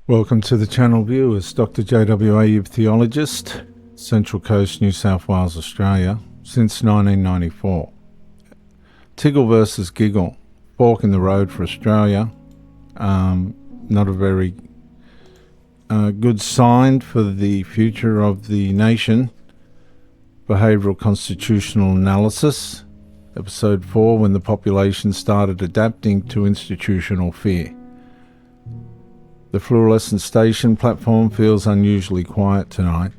Welcome to the channel viewers. Dr. JWA, Theologist, Central Coast, New South Wales, Australia, since 1994. Tickle versus Giggle, fork in the road for Australia. Not a very good sign for the future of the nation. Behavioural-constitutional analysis, episode 4, when the population started adapting to institutional fear. The fluorescent station platform feels unusually quiet tonight.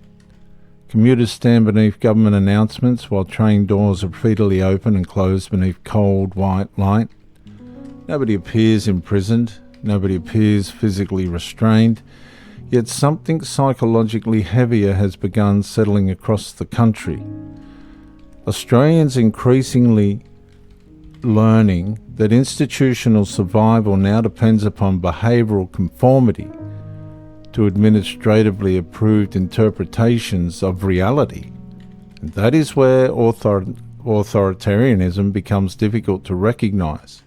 Commuters stand beneath government announcements while train doors are repeatedly open and closed beneath cold white light. Nobody appears imprisoned. Nobody appears physically restrained. Yet something psychologically heavier has begun settling across the country. Australians increasingly learning that institutional survival now depends upon behavioural conformity to administratively approved interpretations of reality. And that is where authoritarianism becomes difficult to recognise,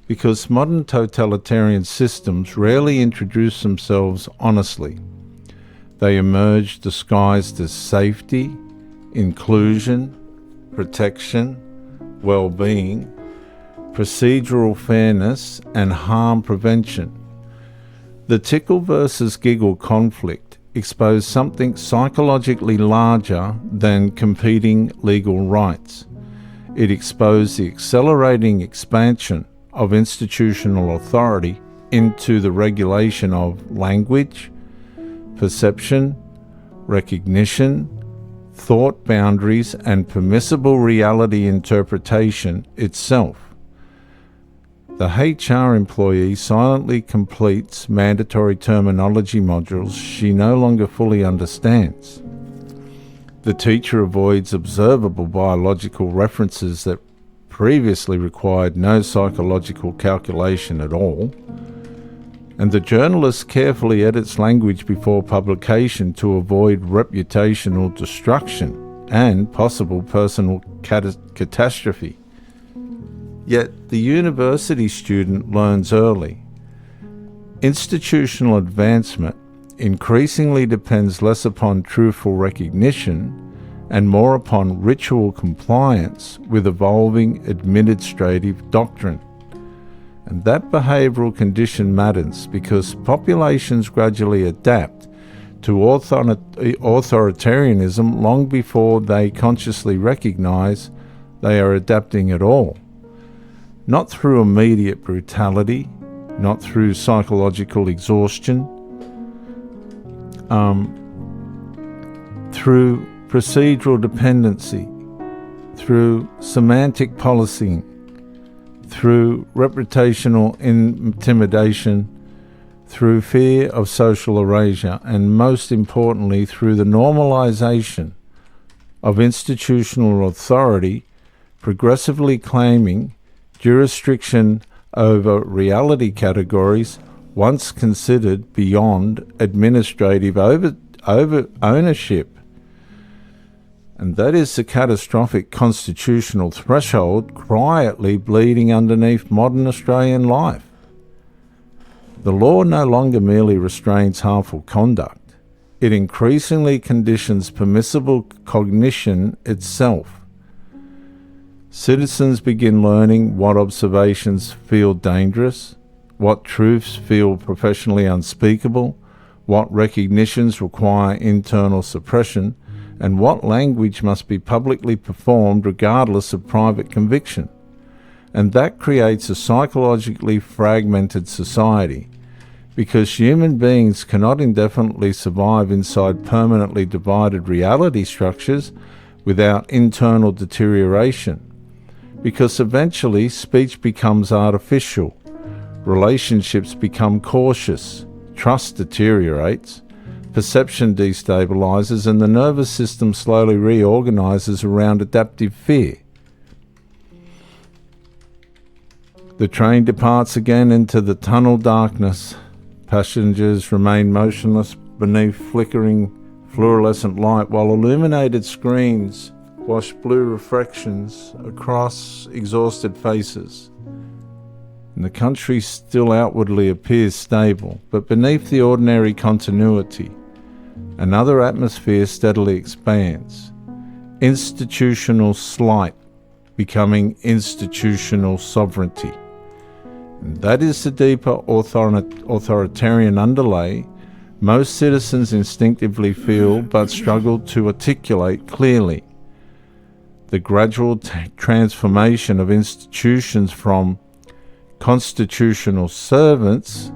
because modern totalitarian systems rarely introduce themselves honestly. They emerge disguised as safety, inclusion, protection, well-being, procedural fairness, and harm prevention. The Tickle versus Giggle conflict exposed something psychologically larger than competing legal rights. It exposed the accelerating expansion of institutional authority into the regulation of language, perception, recognition, thought boundaries, and permissible reality interpretation itself. The HR employee silently completes mandatory terminology modules she no longer fully understands. The teacher avoids observable biological references that previously required no psychological calculation at all. And the journalist carefully edits language before publication to avoid reputational destruction and possible personal catastrophe. Yet the university student learns early. Institutional advancement increasingly depends less upon truthful recognition and more upon ritual compliance with evolving administrative doctrine. And that behavioural condition matters because populations gradually adapt to authoritarianism long before they consciously recognise they are adapting at all. Not through immediate brutality, not through psychological exhaustion, through procedural dependency, through semantic policing, through reputational intimidation, through fear of social erasure, and most importantly, through the normalization of institutional authority progressively claiming jurisdiction over reality categories once considered beyond administrative ownership. And that is the catastrophic constitutional threshold quietly bleeding underneath modern Australian life. The law no longer merely restrains harmful conduct. It increasingly conditions permissible cognition itself. Citizens begin learning what observations feel dangerous, what truths feel professionally unspeakable, what recognitions require internal suppression, and what language must be publicly performed regardless of private conviction. And that creates a psychologically fragmented society, because human beings cannot indefinitely survive inside permanently divided reality structures without internal deterioration, because eventually speech becomes artificial, relationships become cautious, trust deteriorates, perception destabilizes, and the nervous system slowly reorganizes around adaptive fear. The train departs again into the tunnel darkness. Passengers remain motionless beneath flickering fluorescent light while illuminated screens wash blue reflections across exhausted faces. and the country still outwardly appears stable, but beneath the ordinary continuity, another atmosphere steadily expands. Institutional slight becoming institutional sovereignty. And that is the deeper authoritarian underlay most citizens instinctively feel but struggle to articulate clearly. The gradual transformation of institutions from constitutional servants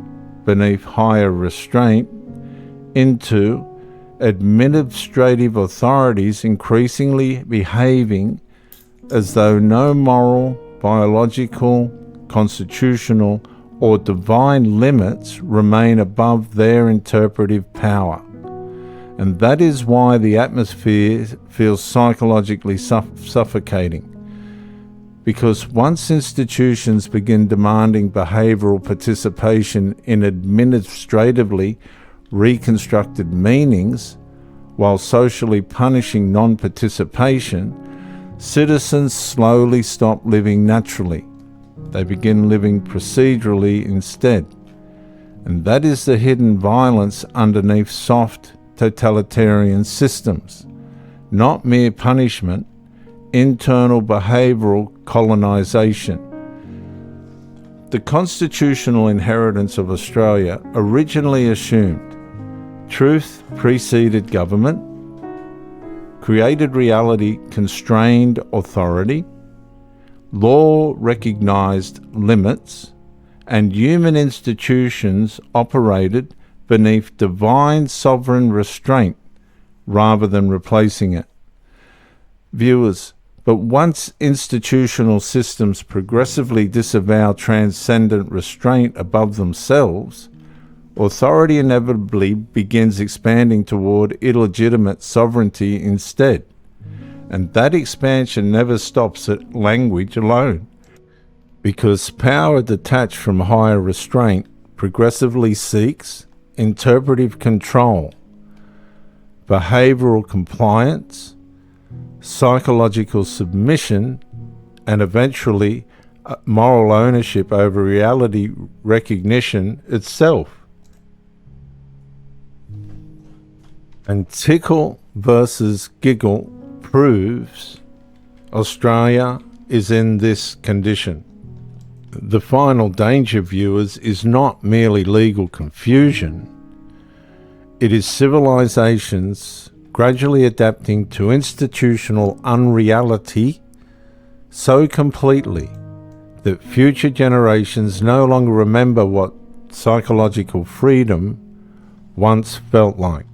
beneath higher restraint into administrative authorities increasingly behaving as though no moral, biological, constitutional, or divine limits remain above their interpretive power. And that is why the atmosphere feels psychologically suffocating. Because once institutions begin demanding behavioural participation in administratively reconstructed meanings, while socially punishing non-participation, citizens slowly stop living naturally. They begin living procedurally instead. And that is the hidden violence underneath soft-totalitarian systems. Not mere punishment, internal behavioural colonisation. The constitutional inheritance of Australia originally assumed truth preceded government, created reality constrained authority, law recognised limits, and human institutions operated beneath divine sovereign restraint rather than replacing it. Viewers, but once institutional systems progressively disavow transcendent restraint above themselves, authority inevitably begins expanding toward illegitimate sovereignty instead. And that expansion never stops at language alone, because power detached from higher restraint progressively seeks interpretive control, behavioural compliance, psychological submission, and eventually moral ownership over reality recognition itself. And Tickle versus Giggle proves Australia is in this condition. The final danger, viewers, is not merely legal confusion. It is civilizations gradually adapting to institutional unreality so completely that future generations no longer remember what psychological freedom once felt like.